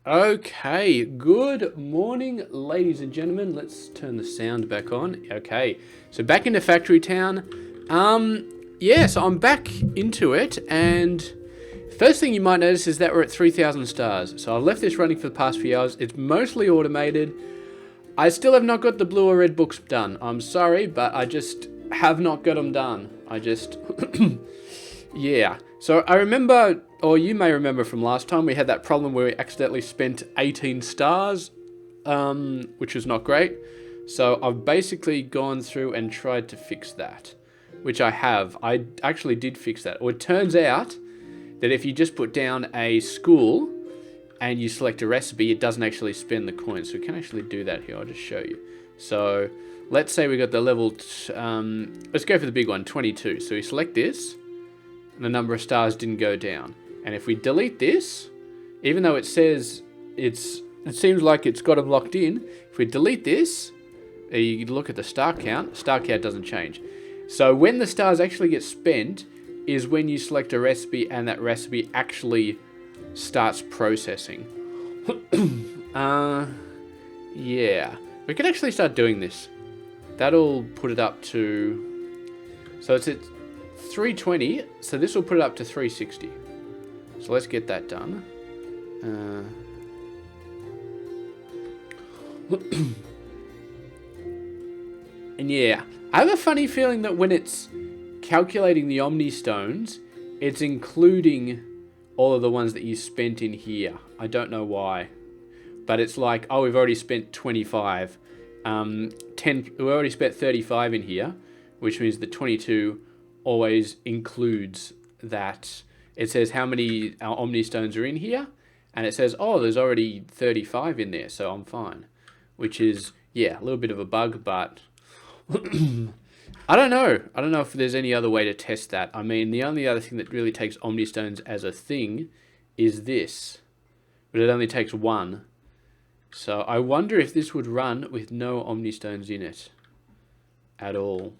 Okay, good morning, ladies and gentlemen. Let's turn the sound back on. Okay, so back into Factory Town. Yeah, so I'm back into it, and first thing you might notice is that we're at 3,000 stars. So I've left this running for the past few hours. It's mostly automated. I still have not got the blue or red books done. I'm sorry, but I just have not got them done. Yeah. So I remember, or you may remember from last time, we had that problem where we accidentally spent 18 stars, which was not great. So I've basically gone through and tried to fix that, which I have. I actually did fix that. Well, it turns out that if you just put down a school and you select a recipe, it doesn't actually spend the coins. So we can actually do that here. I'll just show you. So let's say we got the level, let's go for the big one, 22. So we select this, and the number of stars didn't go down. And if we delete this, even though it says it seems like it's got them locked in, if we delete this, you look at the star count doesn't change. So when the stars actually get spent is when you select a recipe and that recipe actually starts processing. Yeah, we can actually start doing this. That'll put it up to, so it's at 320, so this will put it up to 360. So let's get that done. And yeah, I have a funny feeling that when it's calculating the Omni Stones, it's including all of the ones that you spent in here. I don't know why, but it's like, oh, we've already spent 25. We already spent 35 in here, which means the 22 always includes that. It says how many Omni Stones are in here, and it says, oh, there's already 35 in there, so I'm fine. Which is, yeah, a little bit of a bug, but I don't know. I don't know if there's any other way to test that. I mean, the only other thing that really takes Omni Stones as a thing is this, but it only takes one. So I wonder if this would run with no Omni Stones in it at all.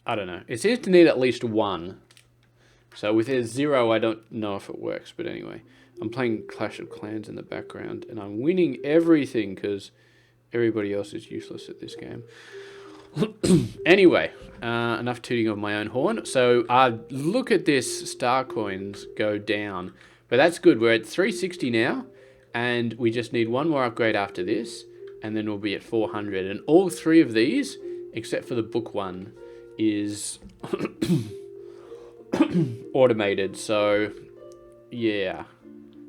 I don't know. It seems to need at least one. So with a 0, I don't know if it works. But anyway, I'm playing Clash of Clans in the background, and I'm winning everything because everybody else is useless at this game. Anyway, enough tooting of my own horn. So look at this star coins go down. But that's good. We're at 360 now, and we just need one more upgrade after this, and then we'll be at 400. And all three of these, except for the book one, is automated. So yeah,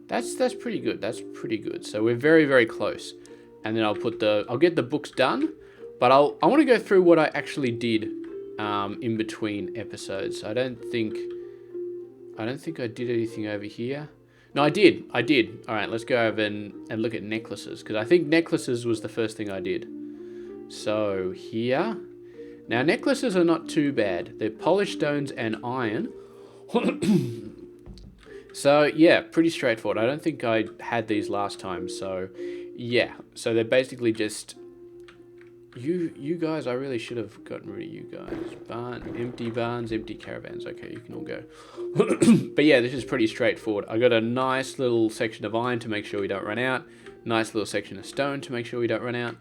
that's pretty good. That's pretty good. So we're very, very close. And then I'll get the books done, but I want to go through what I actually did in between episodes. I don't think I did anything over here. No, I did. All right, let's go over and look at necklaces, because I think necklaces was the first thing I did. So here, now necklaces are not too bad. They're polished stones and iron. So yeah, pretty straightforward. I don't think I had these last time. So yeah, so they're basically just you guys. I really should have gotten rid of you guys. Empty barns, empty caravans. Okay, you can all go. But yeah, this is pretty straightforward. I got a nice little section of iron to make sure we don't run out. Nice little section of stone to make sure we don't run out.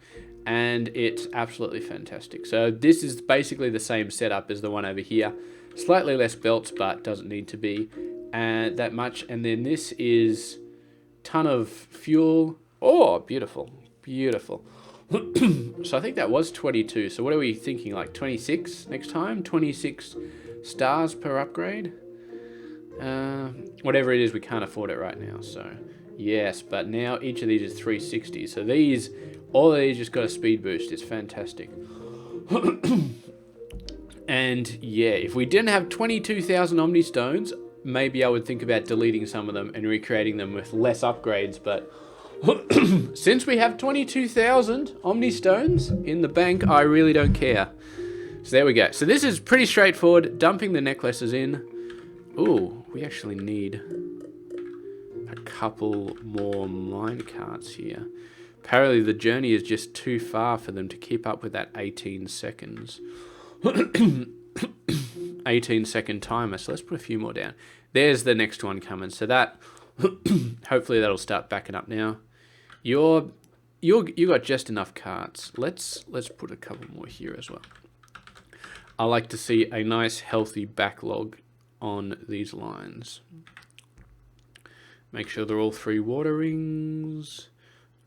And it's absolutely fantastic. So this is basically the same setup as the one over here. Slightly less belts, but doesn't need to be that much. And then this is ton of fuel. Oh, beautiful, beautiful. So I think that was 22. So what are we thinking, like 26 next time? 26 stars per upgrade? Whatever it is, we can't afford it right now. So yes, but now each of these is 360. So all of these just got a speed boost. It's fantastic. And yeah, if we didn't have 22,000 Omni Stones, maybe I would think about deleting some of them and recreating them with less upgrades. But since we have 22,000 Omni Stones in the bank, I really don't care. So there we go. So this is pretty straightforward. Dumping the necklaces in. Ooh, we actually need a couple more mine carts here. Apparently the journey is just too far for them to keep up with that 18 seconds. 18-second timer. So let's put a few more down. There's the next one coming. So that Hopefully that'll start backing up now. You got just enough carts. Let's put a couple more here as well. I like to see a nice healthy backlog on these lines. Make sure they're all 3 water rings,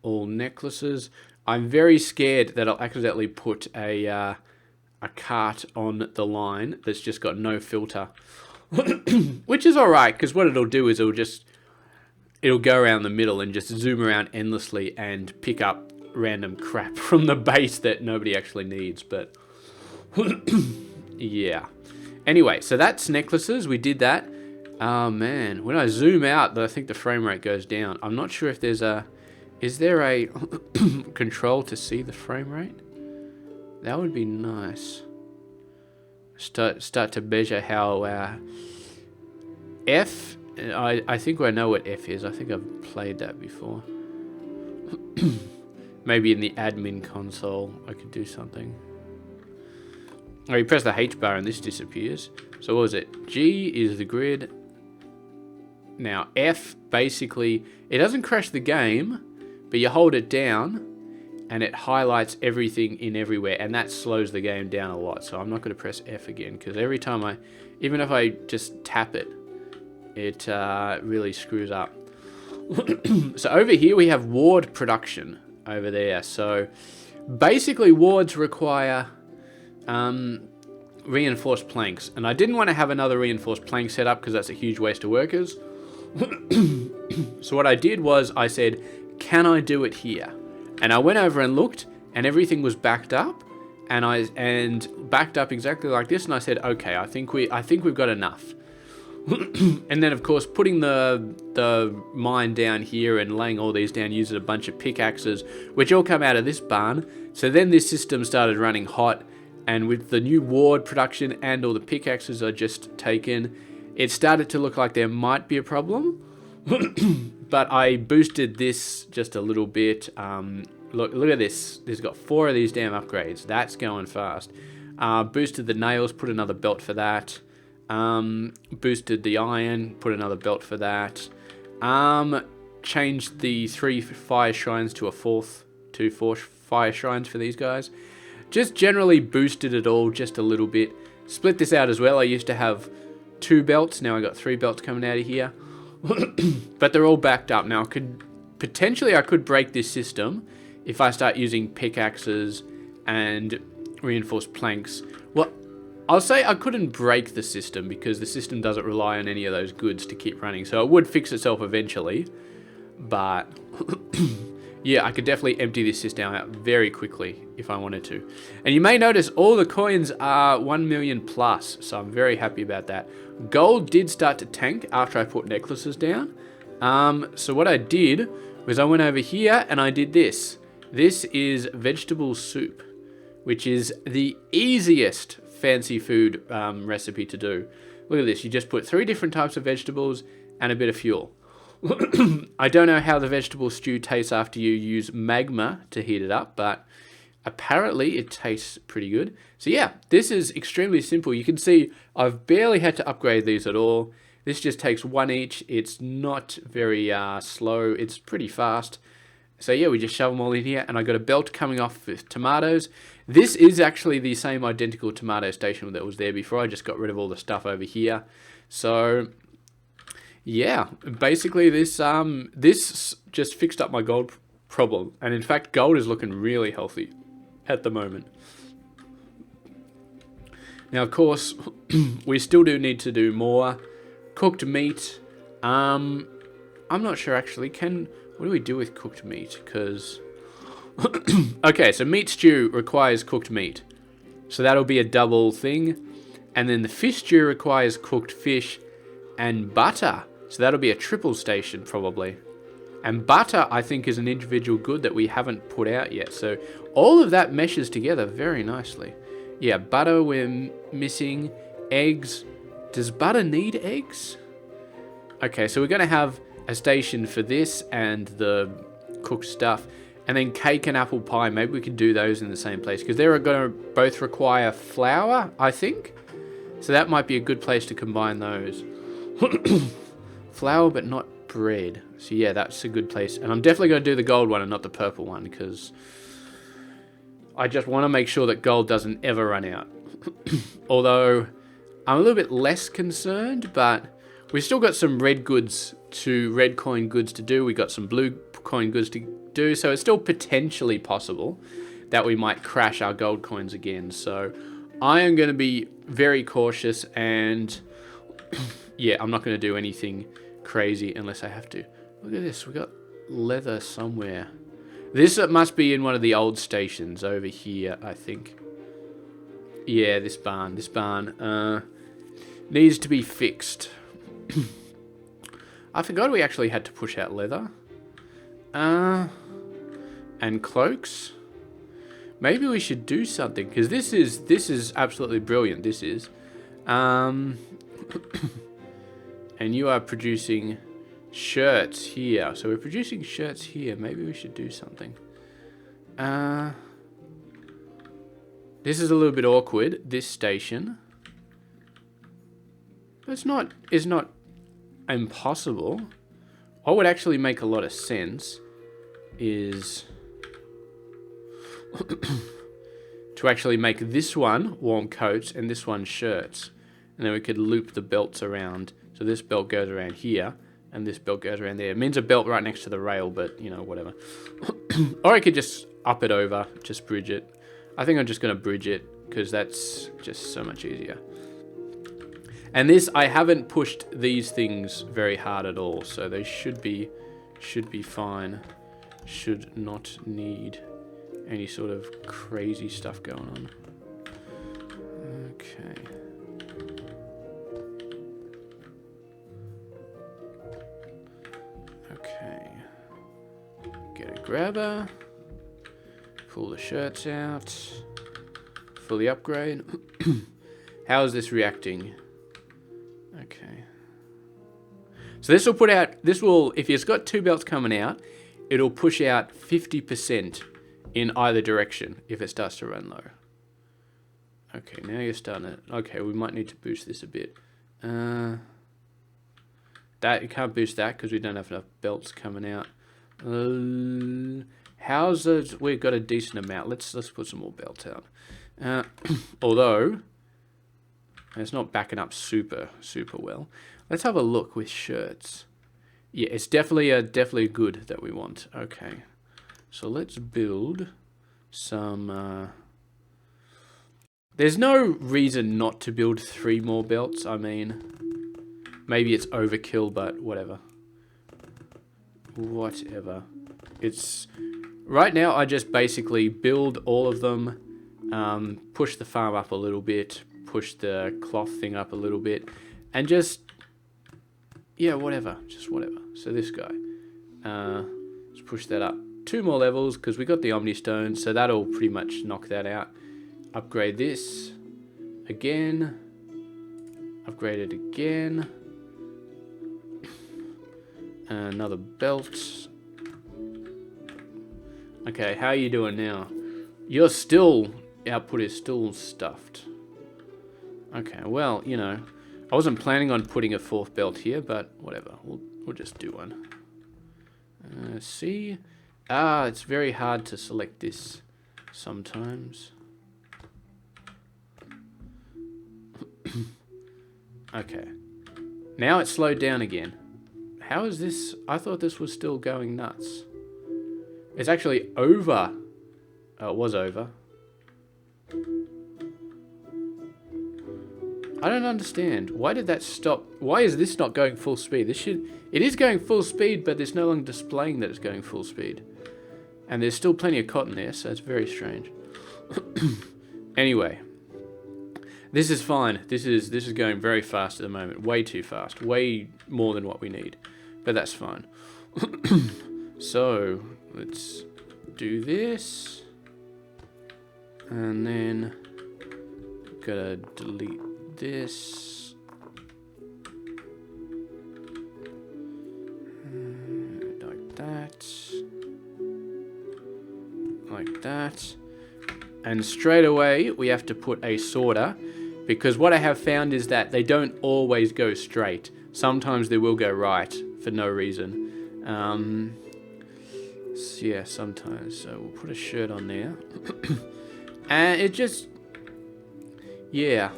all necklaces. I'm very scared that I'll accidentally put a cart on the line that's just got no filter, which is all right, because what it'll do is it'll go around the middle and just zoom around endlessly and pick up random crap from the base that nobody actually needs. But yeah. Anyway, so that's necklaces. We did that. Oh man, when I zoom out, I think the frame rate goes down. I'm not sure if there's a... Is there a control to see the frame rate? That would be nice. Start to measure how F... I think I know what F is. I think I've played that before. Maybe in the admin console I could do something. Oh, you press the H bar and this disappears. So what was it? G is the grid. Now F, basically, it doesn't crash the game, but you hold it down and it highlights everything in everywhere, and that slows the game down a lot. So I'm not going to press F again, because every time even if I just tap it, it really screws up. So over here we have ward production over there. So basically wards require reinforced planks, and I didn't want to have another reinforced plank set up because that's a huge waste of workers. So what I did was I said, can I do it here? And I went over and looked, and everything was backed up, and backed up exactly like this, and I said, okay, I think we've got enough. And then of course putting the mine down here and laying all these down uses a bunch of pickaxes, which all come out of this barn. So then this system started running hot, and with the new ward production and all the pickaxes I just taken, it started to look like there might be a problem. But I boosted this just a little bit. Look at this. There's got 4 of these damn upgrades. That's going fast. Boosted the nails, put another belt for that. Boosted the iron, put another belt for that. Changed the 3 fire shrines to 4 fire shrines for these guys. Just generally boosted it all just a little bit. Split this out as well. I used to have 2 belts. Now I got 3 belts coming out of here. But they're all backed up. Now I could break this system if I start using pickaxes and reinforced planks. Well, I'll say I couldn't break the system because the system doesn't rely on any of those goods to keep running. So it would fix itself eventually. But yeah, I could definitely empty this system out very quickly if I wanted to. And you may notice all the coins are 1 million plus. So I'm very happy about that. Gold did start to tank after I put necklaces down. So what I did was I went over here and I did this. This is vegetable soup, which is the easiest fancy food recipe to do. Look at this. You just put 3 different types of vegetables and a bit of fuel. I don't know how the vegetable stew tastes after you use magma to heat it up, but apparently it tastes pretty good. So yeah, this is extremely simple. You can see I've barely had to upgrade these at all. This just takes 1 each. It's not very slow. It's pretty fast. So yeah, we just shove them all in here, and I got a belt coming off with tomatoes. This is actually the same identical tomato station that was there before. I just got rid of all the stuff over here. So yeah, basically this just fixed up my gold problem. And in fact, gold is looking really healthy at the moment. Now, of course, we still do need to do more cooked meat. I'm not sure actually. What do we do with cooked meat? Because okay, so meat stew requires cooked meat, so that'll be a double thing. And then the fish stew requires cooked fish and butter, so that'll be a triple station probably. And butter, I think, is an individual good that we haven't put out yet. So all of that meshes together very nicely. Yeah, butter we're missing. Eggs. Does butter need eggs? Okay, so we're going to have a station for this and the cooked stuff. And then cake and apple pie. Maybe we could do those in the same place, because they're going to both require flour, I think. So that might be a good place to combine those. Flour, but not bread. So yeah, that's a good place. And I'm definitely going to do the gold one and not the purple one, because I just want to make sure that gold doesn't ever run out. Although I'm a little bit less concerned, but we've still got some red coin goods to do. We got some blue coin goods to do. So it's still potentially possible that we might crash our gold coins again. So I am going to be very cautious, and yeah, I'm not going to do anything crazy unless I have to. Look at this. We got leather somewhere. This must be in one of the old stations over here, I think. Yeah, this barn needs to be fixed. I forgot we actually had to push out leather. And cloaks. Maybe we should do something, because this is absolutely brilliant. This is. And you are producing shirts here. So we're producing shirts here. Maybe we should do something. This is a little bit awkward, this station. But it's not impossible. What would actually make a lot of sense is to actually make this one warm coats and this one shirts. And then we could loop the belts around. So this belt goes around here, and this belt goes around there. It means a belt right next to the rail, but, you know, whatever. Or I could just up it over, just bridge it. I think I'm just going to bridge it, because that's just so much easier. And this, I haven't pushed these things very hard at all, so they should be fine. Should not need any sort of crazy stuff going on. Okay. Okay. Get a grabber. Pull the shirts out. Fully upgrade. How is this reacting? Okay. So this will put out, if it's got 2 belts coming out, it'll push out 50% in either direction if it starts to run low. Okay, now you're starting to, okay, we might need to boost this a bit. That, you can't boost that because we don't have enough belts coming out. Houses, we've got a decent amount. Let's put some more belts out. Although it's not backing up super well. Let's have a look with shirts. Yeah, it's definitely good that we want. Okay, so let's build some. There's no reason not to build 3 more belts. I mean, maybe it's overkill, but whatever. Whatever. It's right now. I just basically build all of them. Push the farm up a little bit, push the cloth thing up a little bit, and just, yeah, whatever, just whatever. So this guy, let's push that up 2 more levels, because we got the Omni Stone, so that'll pretty much knock that out. Upgrade this again, upgrade it again, another belt. Okay, how are you doing now? You're still, output is still stuffed. Okay, well, you know, I wasn't planning on putting a 4th belt here, but whatever, we'll just do one. See? It's very hard to select this sometimes. Okay, now it's slowed down again. How is this? I thought this was still going nuts. It's actually over. Oh, it was over. I don't understand. Why did that stop? Why is this not going full speed? It is going full speed, but it's no longer displaying that it's going full speed. And there's still plenty of cotton there, so it's very strange. Anyway, this is fine. This is going very fast at the moment. Way too fast. Way more than what we need. But that's fine. So, let's do this. And then gotta delete this. Like that. Like that. And straight away we have to put a sorter, because what I have found is that they don't always go straight. Sometimes they will go right for no reason. So yeah, sometimes. So we'll put a shirt on there. And it just... Yeah.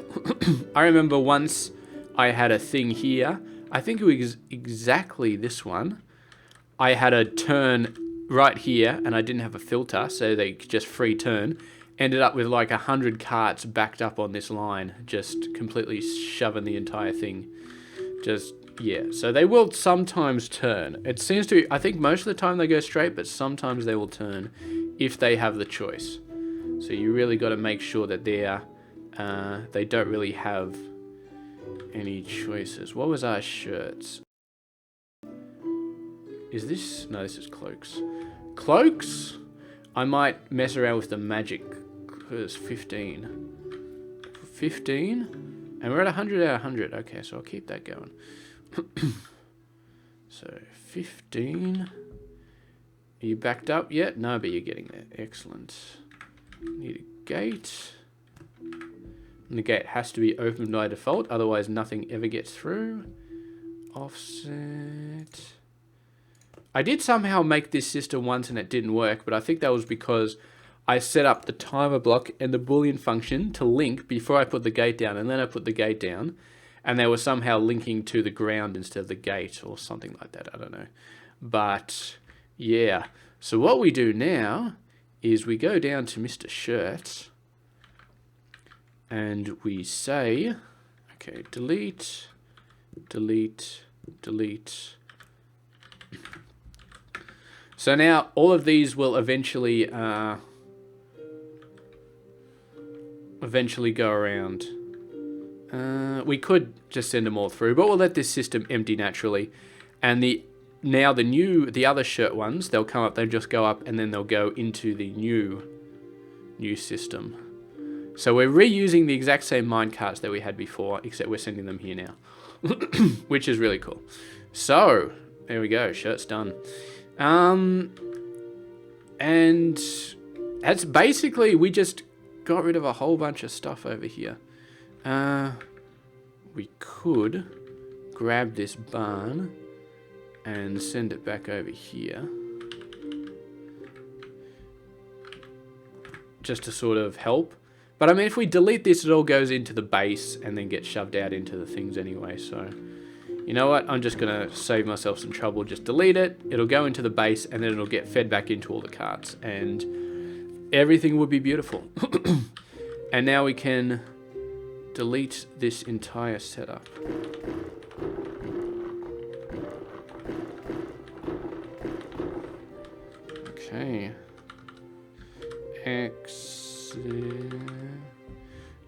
I remember once I had a thing here. I think it was exactly this one. I had a turn right here, and I didn't have a filter, so they could just free turn. Ended up with like 100 carts backed up on this line, just completely shoving the entire thing. Just, yeah. So they will sometimes turn. It seems to, I think most of the time they go straight, but sometimes they will turn if they have the choice. So you really got to make sure that they don't really have any choices. What was our shirts? Is this? No, this is cloaks. Cloaks? I might mess around with the magic. Because 15. 15? And we're at 100 out of 100. Okay, so I'll keep that going. So, 15. Are you backed up yet? No, but you're getting there. Excellent. Need a gate. And the gate has to be opened by default, otherwise nothing ever gets through. Offset. I did somehow make this system once and it didn't work, but I think that was because I set up the timer block and the Boolean function to link before I put the gate down, and then I put the gate down, and they were somehow linking to the ground instead of the gate or something like that. I don't know. But yeah, so what we do now is we go down to Mr. Shirt and we say, okay, delete, delete, delete. So now all of these will eventually go around. We could just send them all through, but we'll let this system empty naturally. And the other shirt ones, they'll come up, they'll just go up, and then they'll go into the new system. So we're reusing the exact same minecarts that we had before, except we're sending them here now, which is really cool. So there we go, shirt's done. And that's basically, we just got rid of a whole bunch of stuff over here. We could grab this barn and send it back over here. Just to sort of help. But I mean, if we delete this, it all goes into the base and then gets shoved out into the things anyway. So, you know what? I'm just going to save myself some trouble. Just delete it. It'll go into the base and then it'll get fed back into all the carts. And everything would be beautiful. And now we can delete this entire setup. Okay.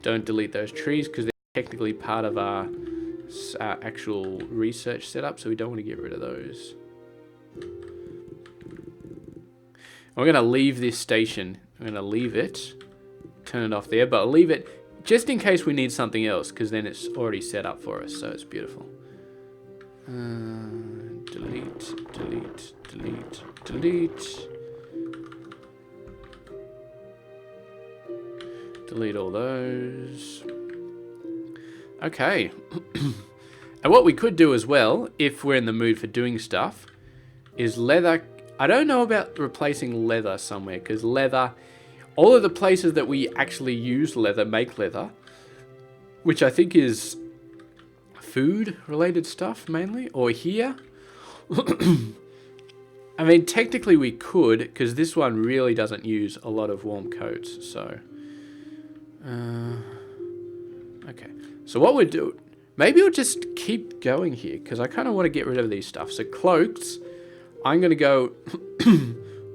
Don't delete those trees because they're technically part of our actual research setup, so we don't want to get rid of those. We're going to leave this station. I'm going to leave it, turn it off there, but I'll leave it just in case we need something else, because then it's already set up for us, so it's beautiful. Delete, delete, delete, delete. Delete all those. Okay. And what we could do as well, if we're in the mood for doing stuff, is leather. I don't know about replacing leather somewhere, because leather, all of the places that we actually use leather, make leather, which I think is food related stuff mainly, or here. I mean, technically we could, because this one really doesn't use a lot of warm coats, so... okay, so what we'll do, maybe we'll just keep going here, because I kind of want to get rid of these stuff. So cloaks, I'm going to go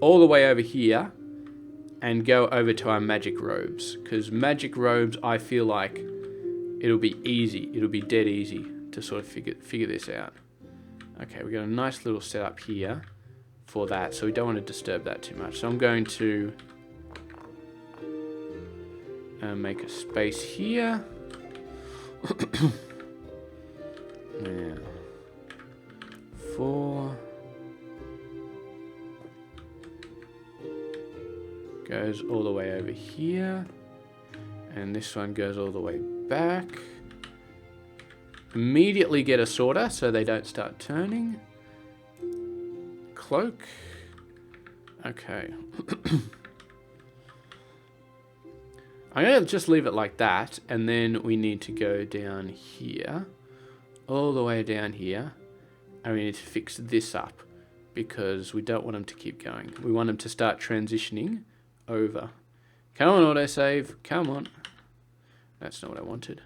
all the way over here and go over to our magic robes, because magic robes, I feel like it'll be easy, it'll be dead easy to sort of figure this out. Okay, we got a nice little setup here for that, so we don't want to disturb that too much. So I'm going to make a space here. Now, 4 goes all the way over here, and this one goes all the way back. Immediately get a sorter so they don't start turning. cloak. Okay. I'm going to just leave it like that, and then we need to go down here, all the way down here, and we need to fix this up, because we don't want them to keep going. We want them to start transitioning over. Come on, autosave. Come on. That's not what I wanted.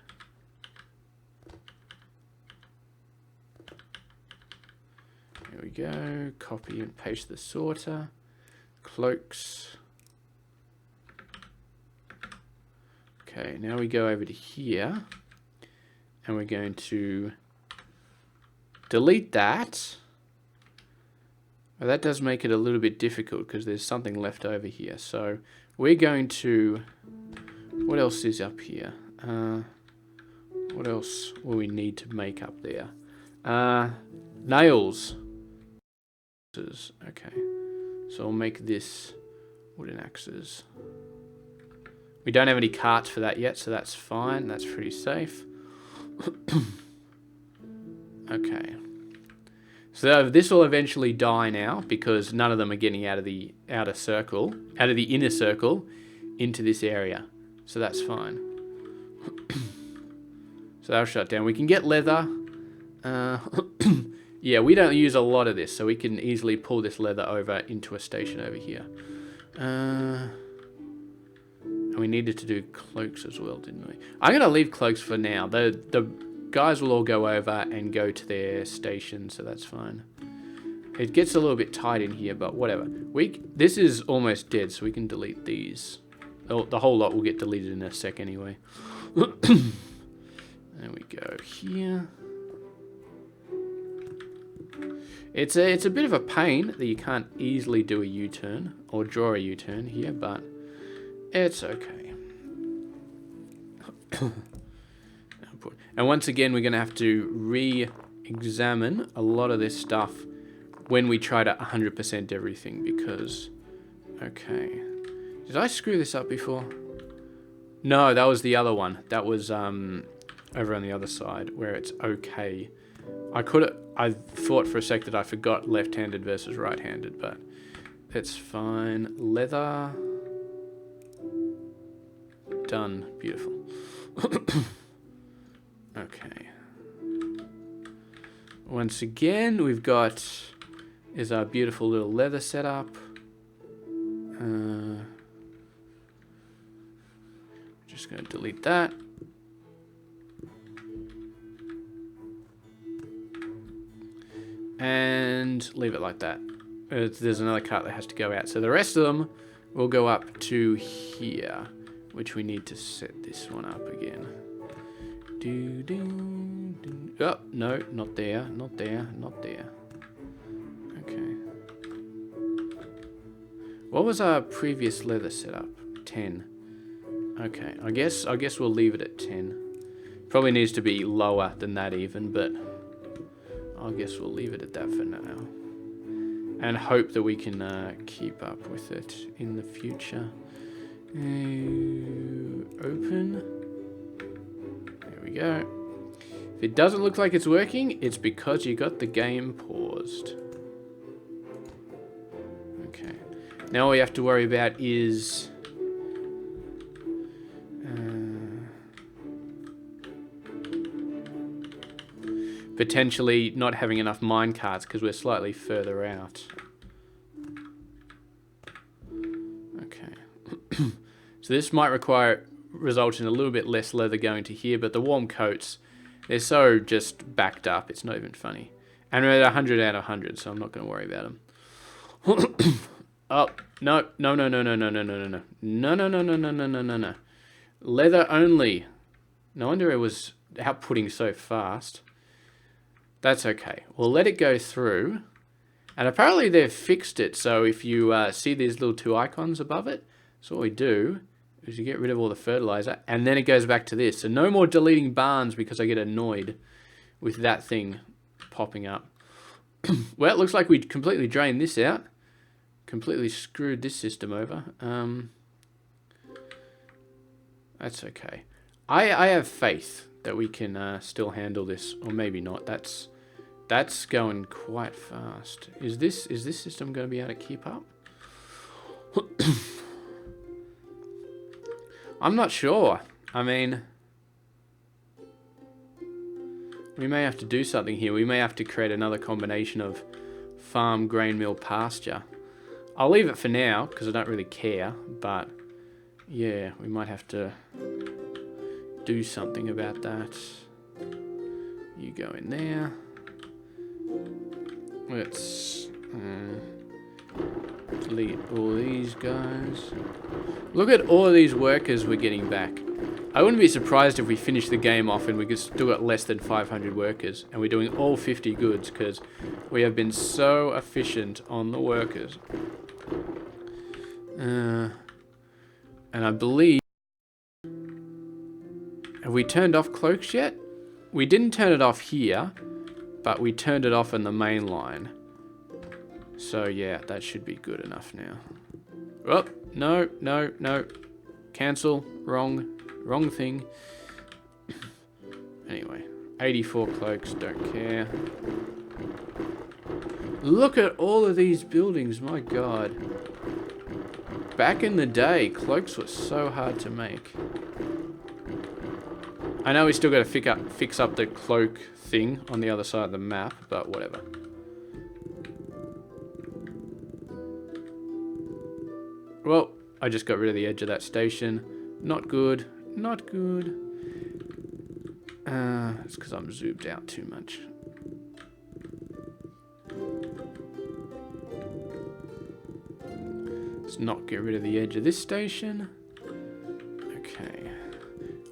Here we go. Copy and paste the sorter. Cloaks. Okay, now we go over to here, and we're going to delete that. Well, that does make it a little bit difficult because there's something left over here. So we're going to, what else is up here? What else will we need to make up there? Nails. Okay, so I'll make this wooden axes. We don't have any carts for that yet, so that's fine. That's pretty safe. Okay. So this will eventually die now because none of them are getting out of the inner circle into this area. So that's fine. So that'll shut down. We can get leather. Yeah, we don't use a lot of this, so we can easily pull this leather over into a station over here. And we needed to do cloaks as well, didn't we? I'm going to leave cloaks for now. The guys will all go over and go to their station, so that's fine. It gets a little bit tight in here, but whatever. This is almost dead, so we can delete these. The whole lot will get deleted in a sec anyway. There we go here. It's a bit of a pain that you can't easily do a U-turn or draw a U-turn here, but it's okay. And once again, we're going to have to re-examine a lot of this stuff when we try to 100% everything because... Okay. Did I screw this up before? No, that was the other one. That was over on the other side where it's okay. I thought for a sec that I forgot left-handed versus right-handed, but it's fine. Leather. Done. Beautiful. Okay. Once again, we've got is our beautiful little leather setup. Just going to delete that. And leave it like that. There's another cart that has to go out. So the rest of them will go up to here, which we need to set this one up again. Oh, no, not there, not there, not there. Okay. What was our previous leather setup? 10. Okay, I guess we'll leave it at 10. Probably needs to be lower than that even, but I guess we'll leave it at that for now. And hope that we can keep up with it in the future. Open. There we go. If it doesn't look like it's working, it's because you got the game paused. Okay. Now all we have to worry about is... potentially not having enough mine carts because we're slightly further out. Okay. So this might result in a little bit less leather going to here, but the warm coats, they're so just backed up, it's not even funny. And we're at 100 out of 100, so I'm not going to worry about them. Oh, no, no, no, no, no, no, no, no, no, no. No, no, no, no, no, no, no, no, no. Leather only. No wonder it was outputting so fast. That's okay. We'll let it go through. And apparently they've fixed it. So if you see these little two icons above it, so what we do is you get rid of all the fertilizer. And then it goes back to this. So no more deleting barns because I get annoyed with that thing popping up. Well, it looks like we completely drained this out. Completely screwed this system over. That's okay. I have faith that we can still handle this, or maybe not. That's That's going quite fast. Is this system going to be able to keep up? I'm not sure. I mean, we may have to do something here. We may have to create another combination of farm, grain mill, pasture. I'll leave it for now because I don't really care, but yeah, we might have to do something about that. You go in there. Let's delete all these guys. Look at all of these workers we're getting back. I wouldn't be surprised if we finish the game off and we still got less than 500 workers and we're doing all 50 goods because we have been so efficient on the workers. And I believe... Have we turned off cloaks yet? We didn't turn it off here, but we turned it off in the main line. So yeah, that should be good enough now. Oh, no, no, no. Cancel. Wrong thing. Anyway, 84 cloaks, don't care. Look at all of these buildings, my god. Back in the day, cloaks were so hard to make. I know we still got to fix up the cloak thing on the other side of the map, but whatever. Well, I just got rid of the edge of that station. Not good. Not good. It's because I'm zoomed out too much. Let's not get rid of the edge of this station. Okay.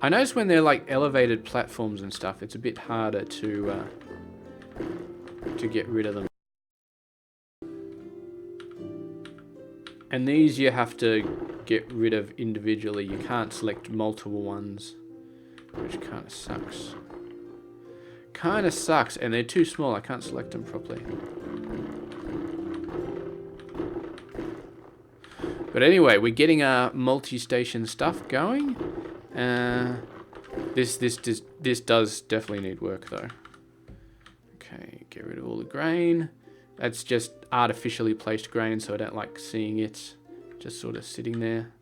I notice when they're like elevated platforms and stuff, it's a bit harder to get rid of them. And these you have to get rid of individually. You can't select multiple ones, which kind of sucks. Kind of sucks, and they're too small. I can't select them properly. But anyway, we're getting multi-station stuff going. This does definitely need work though. Okay, get rid of all the grain. That's just artificially placed grain, so I don't like seeing it just sort of sitting there.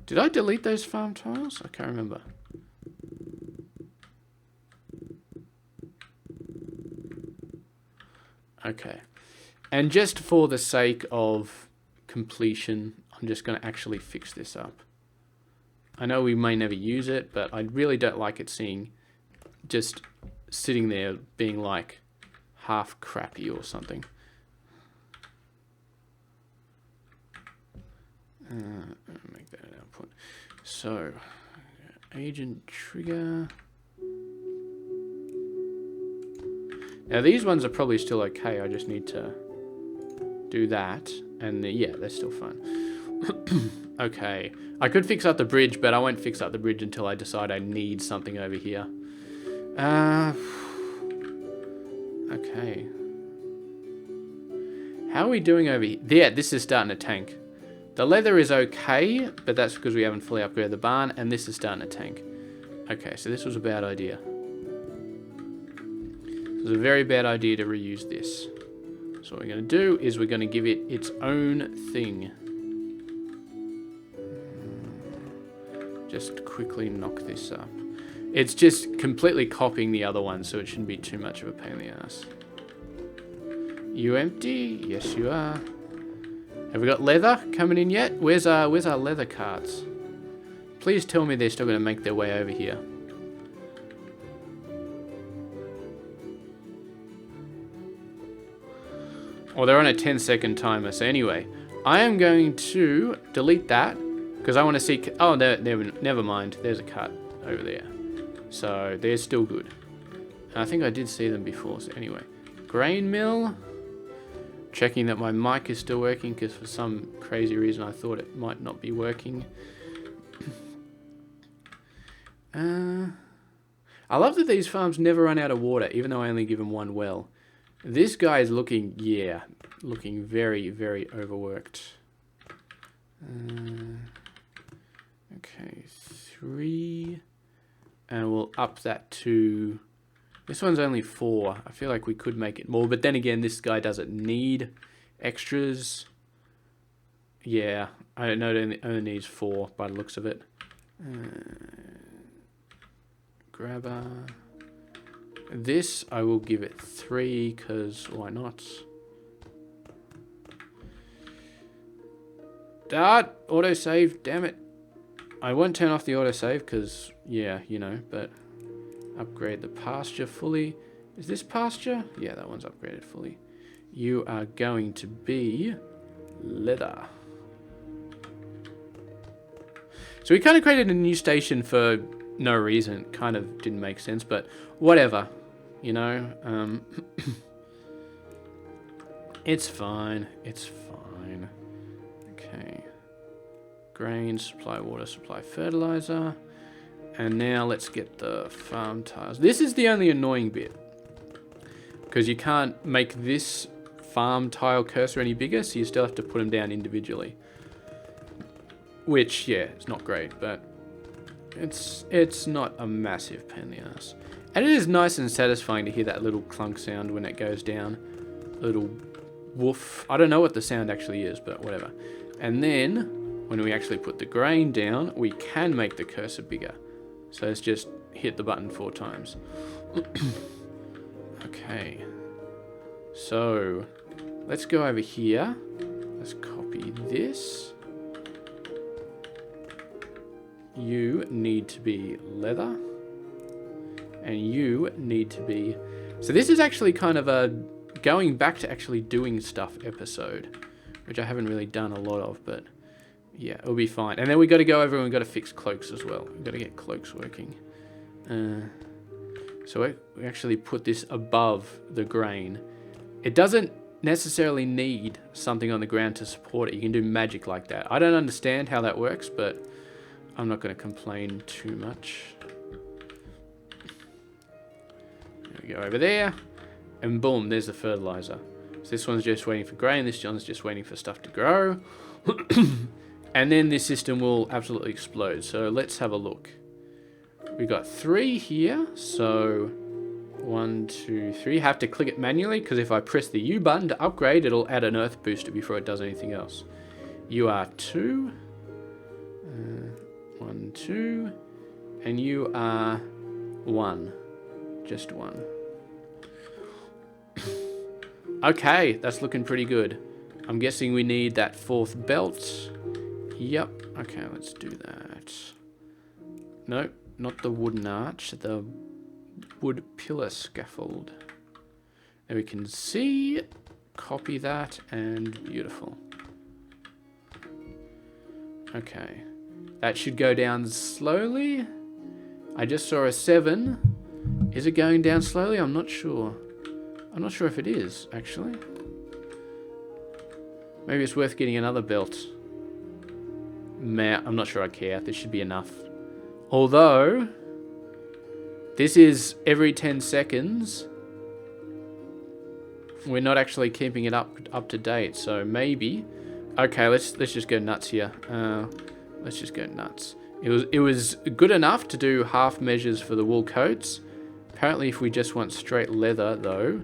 Did I delete those farm tiles? I can't remember. Okay. And just for the sake of completion, I'm just going to actually fix this up. I know we may never use it, but I really don't like it just sitting there being like half crappy or something. Make that an output. So, agent trigger. Now these ones are probably still okay. I just need to do that, and yeah, they're still fine. Okay, I could fix up the bridge, but I won't fix up the bridge until I decide I need something over here. Okay. How are we doing over here? Yeah, this is starting to tank. The leather is okay, but that's because we haven't fully upgraded the barn, and this is starting to tank. Okay, so this was a bad idea. It was a very bad idea to reuse this. So what we're going to do is we're going to give it its own thing. Just quickly knock this up. It's just completely copying the other one, so it shouldn't be too much of a pain in the ass. You empty? Yes, you are. Have we got leather coming in yet? Where's our leather carts? Please tell me they're still going to make their way over here. Well, they're on a 10-second timer. So anyway, I am going to delete that because I want to see... Oh, never mind. There's a cart over there. So they're still good. And I think I did see them before. So anyway, grain mill. Checking that my mic is still working because for some crazy reason I thought it might not be working. I love that these farms never run out of water, even though I only give them one well. This guy is looking, yeah, looking very, very overworked. Okay, 3. And we'll up that to... This one's only 4. I feel like we could make it more. But then again, this guy doesn't need extras. Yeah, I don't know. It only needs 4 by the looks of it. Grabber. This, I will give it 3, because why not? Autosave, damn it. I won't turn off the autosave, because, yeah, you know, but... Upgrade the pasture fully. Is this pasture? Yeah, that one's upgraded fully. You are going to be leather. So we kind of created a new station for no reason. Kind of didn't make sense, but whatever. You know, it's fine. It's fine. Okay. Grain, supply water, supply fertilizer. And now let's get the farm tiles. This is the only annoying bit, because you can't make this farm tile cursor any bigger, so you still have to put them down individually. Which, yeah, it's not great, but it's not a massive pain in the ass. And it is nice and satisfying to hear that little clunk sound when it goes down. A little woof. I don't know what the sound actually is, but whatever. And then, when we actually put the grain down, we can make the cursor bigger. So let's just hit the button 4 times. Okay. So, let's go over here. Let's copy this. You need to be leather. And you need to be... So this is actually kind of a going back to actually doing stuff episode, which I haven't really done a lot of, but... Yeah, it'll be fine. And then we got to go over and we got to fix cloaks as well. We've got to get cloaks working. So we actually put this above the grain. It doesn't necessarily need something on the ground to support it. You can do magic like that. I don't understand how that works, but I'm not going to complain too much. There we go over there. And boom, there's the fertilizer. So this one's just waiting for grain. This one's just waiting for stuff to grow. And then this system will absolutely explode. So let's have a look. We got 3 here. So 1, 2, 3. Have to click it manually, because if I press the U button to upgrade, it'll add an earth booster before it does anything else. You are 2. 1, 2. And you are 1. Just 1. Okay, that's looking pretty good. I'm guessing we need that 4th belt. Yep. Okay, let's do that. Nope, not the wooden arch. The wood pillar scaffold. There we can see. Copy that, and beautiful. Okay. That should go down slowly. I just saw a 7. Is it going down slowly? I'm not sure. I'm not sure if it is, actually. Maybe it's worth getting another belt. Meh, I'm not sure I care. This should be enough. Although, this is every 10 seconds. We're not actually keeping it up to date, so maybe. Okay, let's just go nuts here. Let's just go nuts. It was good enough to do half measures for the wool coats. Apparently, if we just want straight leather, though,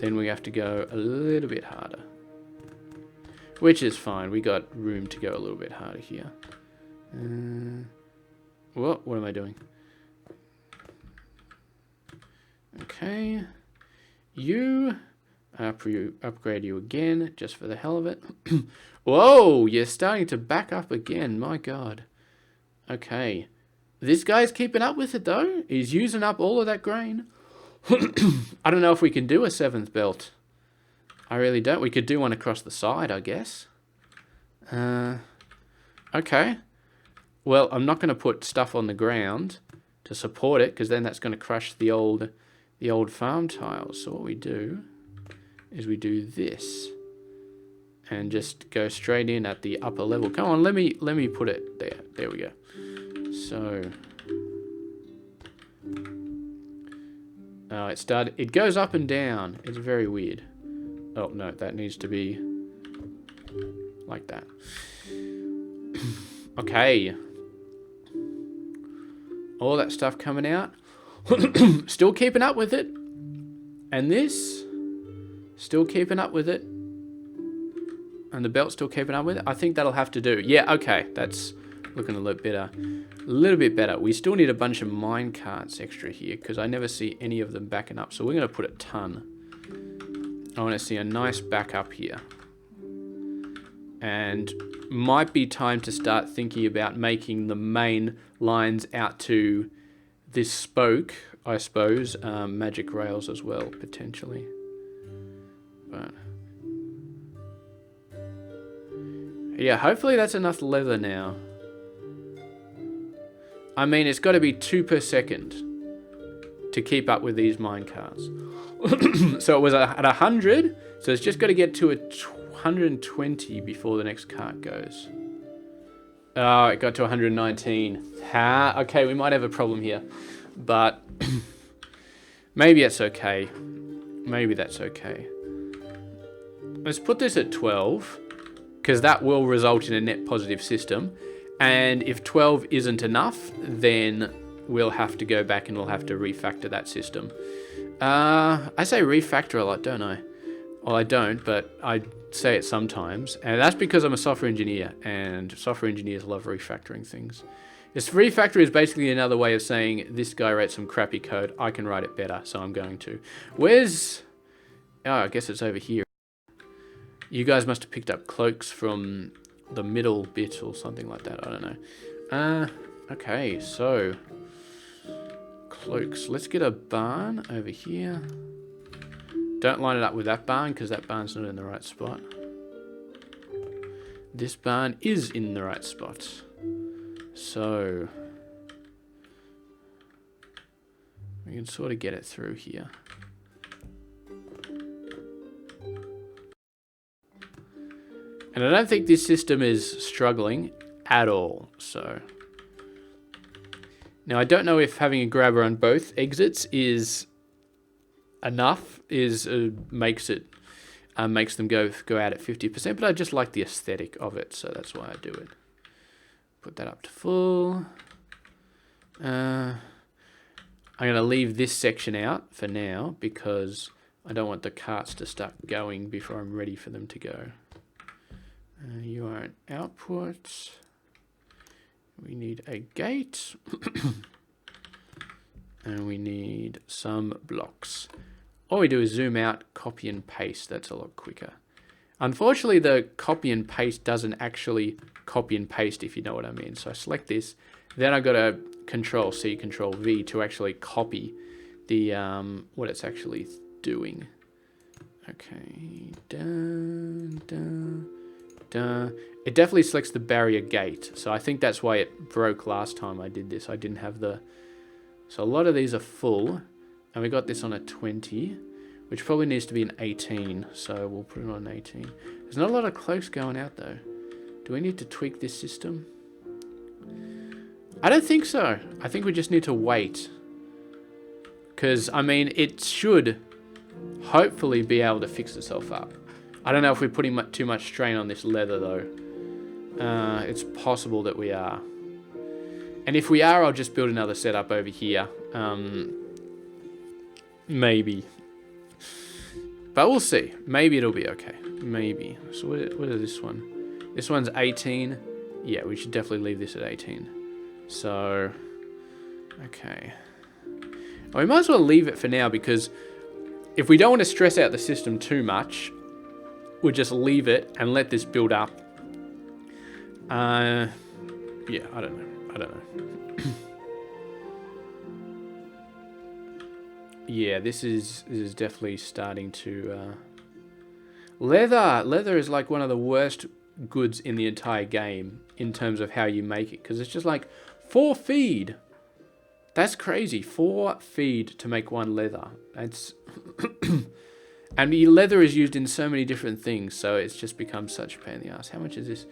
then we have to go a little bit harder. Which is fine. We got room to go a little bit harder here. What am I doing? Okay. You... upgrade you again, just for the hell of it. Whoa! You're starting to back up again. My god. Okay. This guy's keeping up with it, though. He's using up all of that grain. I don't know if we can do a 7th belt. I really don't. We could do one across the side, I guess. Okay. Well, I'm not going to put stuff on the ground to support it, because then that's going to crush the old farm tiles. So what we do is we do this and just go straight in at the upper level. Come on, let me put it there. There we go. So it goes up and down. It's very weird. Oh, no, that needs to be like that. Okay. All that stuff coming out. Still keeping up with it. And this, still keeping up with it. And the belt still keeping up with it. I think that'll have to do. Yeah, okay. That's looking a little better. A little bit better. We still need a bunch of mine carts extra here because I never see any of them backing up. So we're going to put a ton. I want to see a nice backup here. And might be time to start thinking about making the main lines out to this spoke, I suppose. Magic rails as well, potentially. But yeah, hopefully that's enough leather now. I mean, it's got to be 2 per second to keep up with these minecarts. So it was at 100, so it's just got to get to 120 before the next cart goes. Oh, it got to 119. Okay, we might have a problem here. But maybe it's okay. Maybe that's okay. Let's put this at 12. Because that will result in a net positive system. And if 12 isn't enough, then we'll have to go back and we'll have to refactor that system. I say refactor a lot, don't I? Well, I don't, but I say it sometimes. And that's because I'm a software engineer, and software engineers love refactoring things. This refactor is basically another way of saying, this guy wrote some crappy code, I can write it better, so I'm going to. Where's... Oh, I guess it's over here. You guys must have picked up cloaks from the middle bit or something like that. I don't know. Okay, so cloaks. Let's get a barn over here. Don't line it up with that barn because that barn's not in the right spot. This barn is in the right spot. So we can sort of get it through here. And I don't think this system is struggling at all, so. Now, I don't know if having a grabber on both exits is enough, makes them go out at 50%, but I just like the aesthetic of it, so that's why I do it. Put that up to full. I'm going to leave this section out for now because I don't want the carts to start going before I'm ready for them to go. You are an output. We need a gate. And we need some blocks. All we do is zoom out, copy and paste. That's a lot quicker. Unfortunately, the copy and paste doesn't actually copy and paste, if you know what I mean. So I select this. Then I've got to Control-C, Control-V to actually copy the what it's actually doing. Okay. Dun, dun. It definitely selects the barrier gate, so I think that's why it broke last time I did this. I didn't have the... So a lot of these are full, and we got this on a 20, which probably needs to be an 18, so we'll put it on an 18. There's not a lot of cloaks going out, though. Do we need to tweak this system? I don't think so. I think we just need to wait. Because, I mean, it should hopefully be able to fix itself up. I don't know if we're putting too much strain on this leather, though. It's possible that we are. And if we are, I'll just build another setup over here. Maybe. But we'll see. Maybe it'll be okay. Maybe. So what is this one? This one's 18. Yeah, we should definitely leave this at 18. So, okay. Well, we might as well leave it for now because if we don't want to stress out the system too much, we'll just leave it and let this build up. Yeah, I don't know. Yeah, this is definitely starting to... Leather is like one of the worst goods in the entire game in terms of how you make it. Because it's just like 4 feed. That's crazy. 4 feed to make 1 leather. That's... And the leather is used in so many different things, so it's just become such a pain in the ass. How much is this?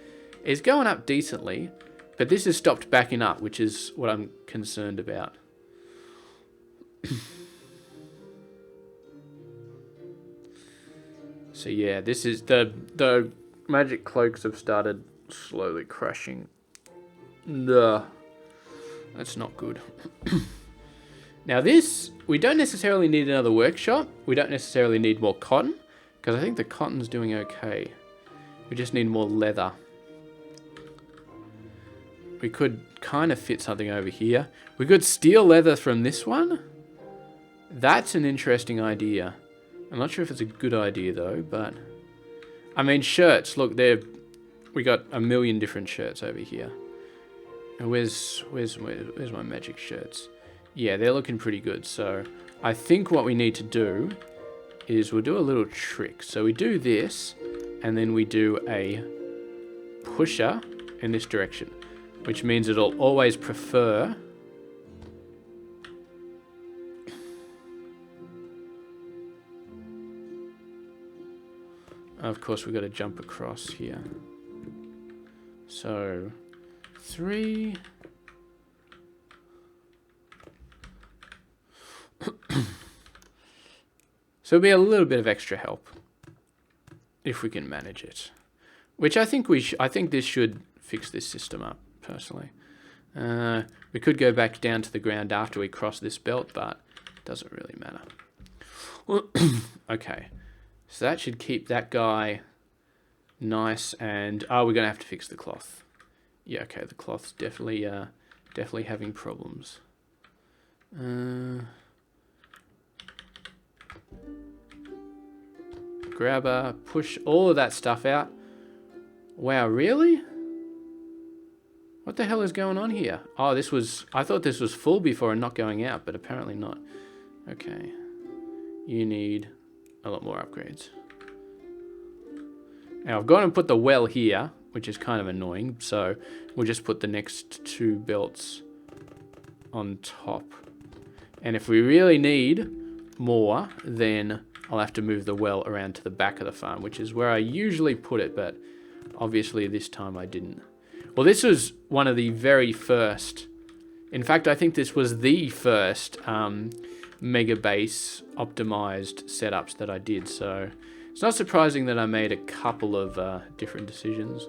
It's going up decently, but this has stopped backing up, which is what I'm concerned about. So yeah, this is the magic cloaks have started slowly crashing. That's not good. Now this, we don't necessarily need another workshop. We don't necessarily need more cotton, because I think the cotton's doing okay. We just need more leather. We could kind of fit something over here. We could steal leather from this one. That's an interesting idea. I'm not sure if it's a good idea though, but... I mean, shirts, look, we got a million different shirts over here. Where's my magic shirts? Yeah, they're looking pretty good. So I think what we need to do is we'll do a little trick. So we do this, and then we do a pusher in this direction, which means it'll always prefer... Of course, we've got to jump across here. So, 3... So it'll be a little bit of extra help if we can manage it, which I think I think this should fix this system up personally. We could go back down to the ground after we cross this belt, but it doesn't really matter. Okay, so that should keep that guy nice. And we're gonna have to fix the cloth. Yeah, okay, the cloth's definitely having problems. Grabber, push all of that stuff out. Wow, really? What the hell is going on here? Oh, I thought this was full before and not going out, but apparently not. Okay. You need a lot more upgrades. Now, I've gone and put the well here, which is kind of annoying, so we'll just put the next 2 belts on top. And if we really need more, then I'll have to move the well around to the back of the farm, which is where I usually put it, but obviously this time I didn't. Well, this was one of the very first... In fact, I think this was the first Megabase optimized setups that I did, so it's not surprising that I made a couple of different decisions.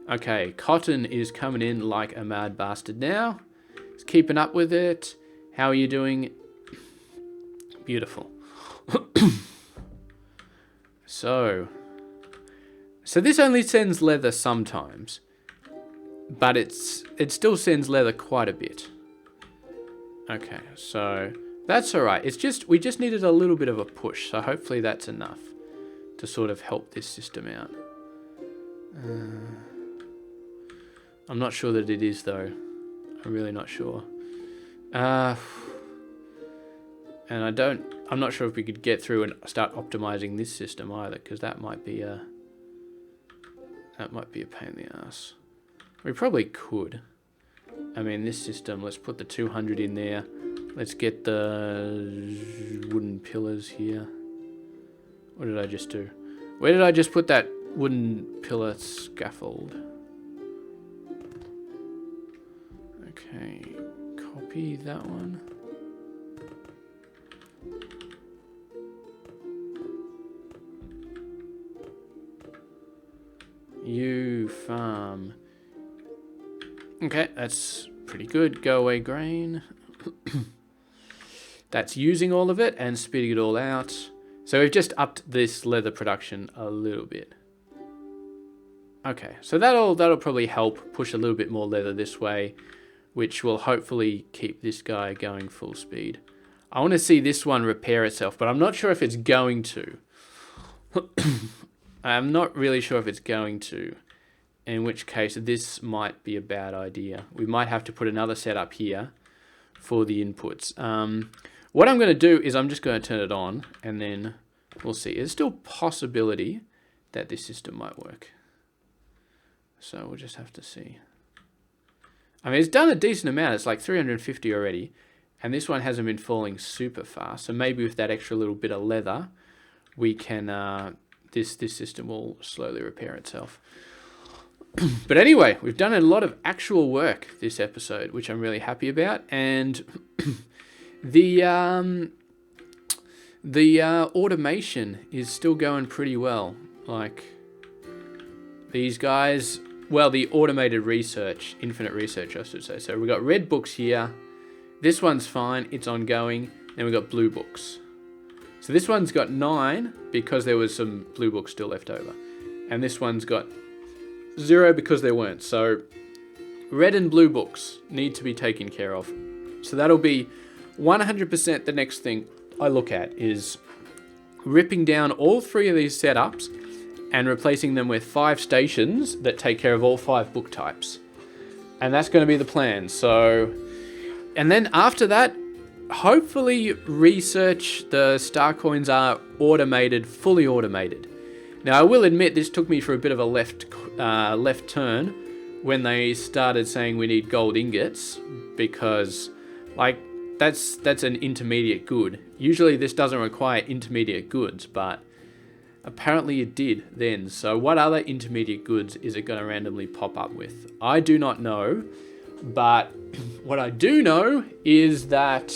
Okay, cotton is coming in like a mad bastard now. It's keeping up with it. How are you doing? Beautiful. So this only sends leather sometimes, but it still sends leather quite a bit. Okay, so that's all right. We just needed a little bit of a push, so hopefully that's enough to sort of help this system out. I'm not sure that it is though. I'm really not sure. And I'm not sure if we could get through and start optimizing this system either, because that might be a pain in the ass. We probably could. I mean, this system, let's put the 200 in there. Let's get the wooden pillars here. What did I just do? Where did I just put that wooden pillar scaffold? Okay, copy that one. You farm. Okay, that's pretty good. Go away, grain. That's using all of it and spitting it all out. So we've just upped this leather production a little bit. Okay, so that'll probably help push a little bit more leather this way, which will hopefully keep this guy going full speed. I want to see this one repair itself, but I'm not sure if it's going to. I'm not really sure if it's going to, in which case this might be a bad idea. We might have to put another setup here for the inputs. What I'm going to do is I'm just going to turn it on, and then we'll see. There's still possibility that this system might work. So we'll just have to see. I mean, it's done a decent amount. It's like 350 already, and this one hasn't been falling super fast. So maybe with that extra little bit of leather, we can... This system will slowly repair itself. But anyway, we've done a lot of actual work this episode, which I'm really happy about. And the automation is still going pretty well. Like, these guys well, the automated research, infinite research, I should say. So we've got red books here. This one's fine, it's ongoing. Then we've got blue books. So this one's got 9 because there was some blue books still left over. And this one's got 0 because there weren't. So red and blue books need to be taken care of. So that'll be 100% the next thing I look at is ripping down all 3 of these setups and replacing them with 5 stations that take care of all 5 book types. And that's going to be the plan. So, and then after that, hopefully research the star coins are automated, fully automated. Now I will admit this took me for a bit of a left turn when they started saying we need gold ingots, because like that's an intermediate good. Usually this doesn't require intermediate goods, but apparently it did then. So what other intermediate goods is it going to randomly pop up with? I do not know, but what I do know is that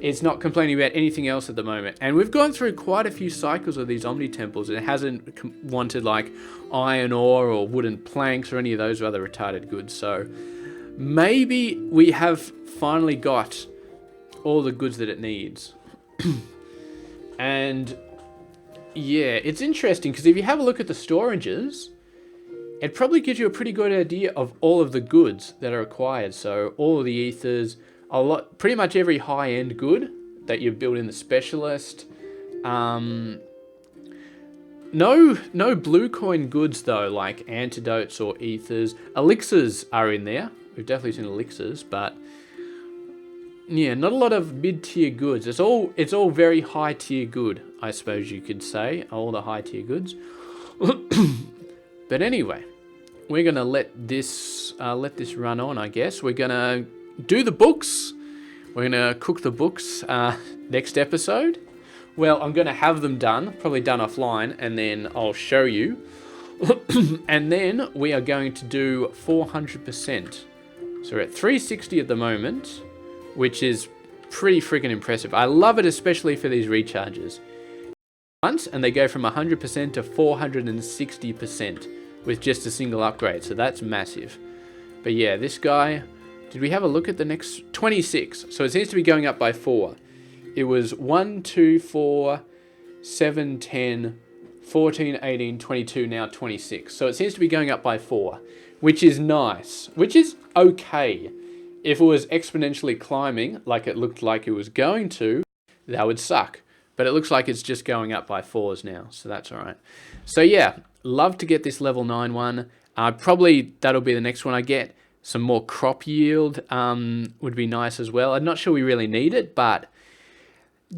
it's not complaining about anything else at the moment. And we've gone through quite a few cycles of these Omni Temples, and it hasn't wanted like iron ore or wooden planks or any of those other retarded goods. So maybe we have finally got all the goods that it needs. And yeah, it's interesting because if you have a look at the storages, it probably gives you a pretty good idea of all of the goods that are required. So all of the ethers, pretty much every high-end good that you build in the specialist. No blue coin goods though, like antidotes or ethers. Elixirs are in there. We've definitely seen elixirs, but yeah, not a lot of mid-tier goods. It's all very high-tier good, I suppose you could say. All the high-tier goods. But anyway, we're gonna let this run on, I guess. We're gonna do the books. We're gonna cook the books next episode. Well, I'm gonna have them done, probably done offline, and then I'll show you. And then we are going to do 400%. So we're at 360 at the moment, which is pretty freaking impressive. I love it, especially for these recharges. Once, and they go from 100% to 460% with just a single upgrade. So that's massive. But yeah, this guy, did we have a look at the next? 26. So it seems to be going up by 4. It was 1, 2, 4, 7, 10, 14, 18, 22, now 26. So it seems to be going up by 4, which is nice, which is okay. If it was exponentially climbing, like it looked like it was going to, that would suck. But it looks like it's just going up by 4s now, so that's all right. So yeah, love to get this level 9 one. Probably that'll be the next one I get. Some more crop yield would be nice as well. I'm not sure we really need it, but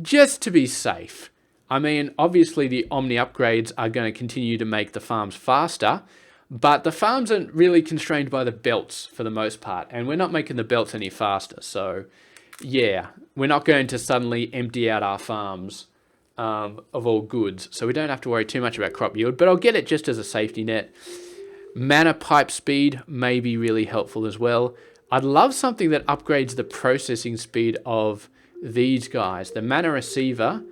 just to be safe. I mean, obviously the Omni upgrades are going to continue to make the farms faster, but the farms aren't really constrained by the belts for the most part, and we're not making the belts any faster. So yeah, we're not going to suddenly empty out our farms of all goods, so we don't have to worry too much about crop yield, but I'll get it just as a safety net. Mana pipe speed may be really helpful as well. I'd love something that upgrades the processing speed of these guys, the mana receiver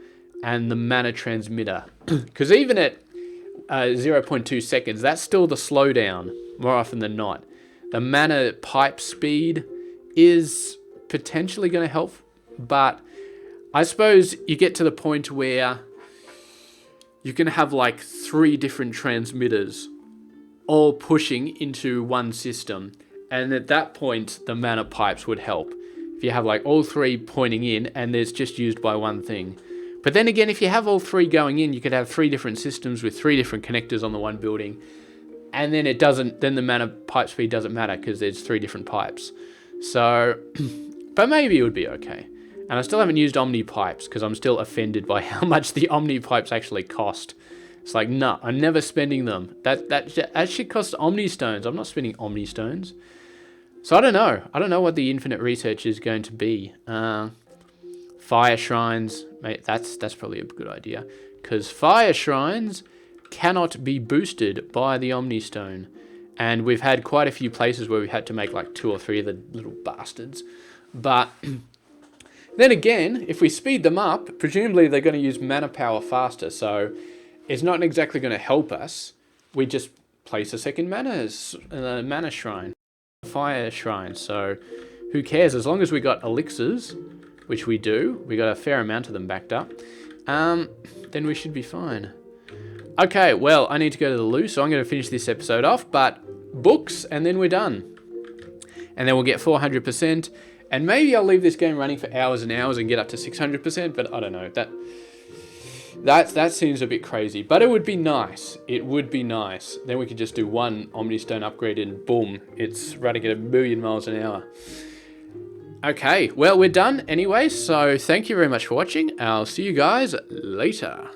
and the mana transmitter, because even at 0.2 seconds, that's still the slowdown more often than not. The mana pipe speed is potentially going to help, but I suppose you get to the point where you can have like 3 different transmitters all pushing into one system, and at that point the mana pipes would help. If you have like all 3 pointing in and it's just used by one thing. But then again, if you have all 3 going in, you could have 3 different systems with 3 different connectors on the one building, and then then the mana pipe speed doesn't matter because there's 3 different pipes. So, but maybe it would be okay. And I still haven't used Omni pipes because I'm still offended by how much the Omni pipes actually cost. It's like, nah, I'm never spending them. That shit costs Omni stones. I'm not spending Omni stones. So I don't know. I don't know what the infinite research is going to be. Fire shrines, mate, that's probably a good idea, because fire shrines cannot be boosted by the Omni Stone, and we've had quite a few places where we had to make like 2 or 3 of the little bastards. But then again, if we speed them up, presumably they're going to use mana power faster, so it's not exactly going to help us. We just place a second mana shrine, fire shrine. So who cares? As long as we got elixirs, which we do, we got a fair amount of them backed up, then we should be fine. Okay, well, I need to go to the loo, so I'm going to finish this episode off, but books, and then we're done. And then we'll get 400%, and maybe I'll leave this game running for hours and hours and get up to 600%, but I don't know. That seems a bit crazy, but it would be nice. It would be nice. Then we could just do one Omnistone upgrade and boom, it's running at 1,000,000 miles an hour. Okay, well, we're done anyway, so thank you very much for watching. I'll see you guys later.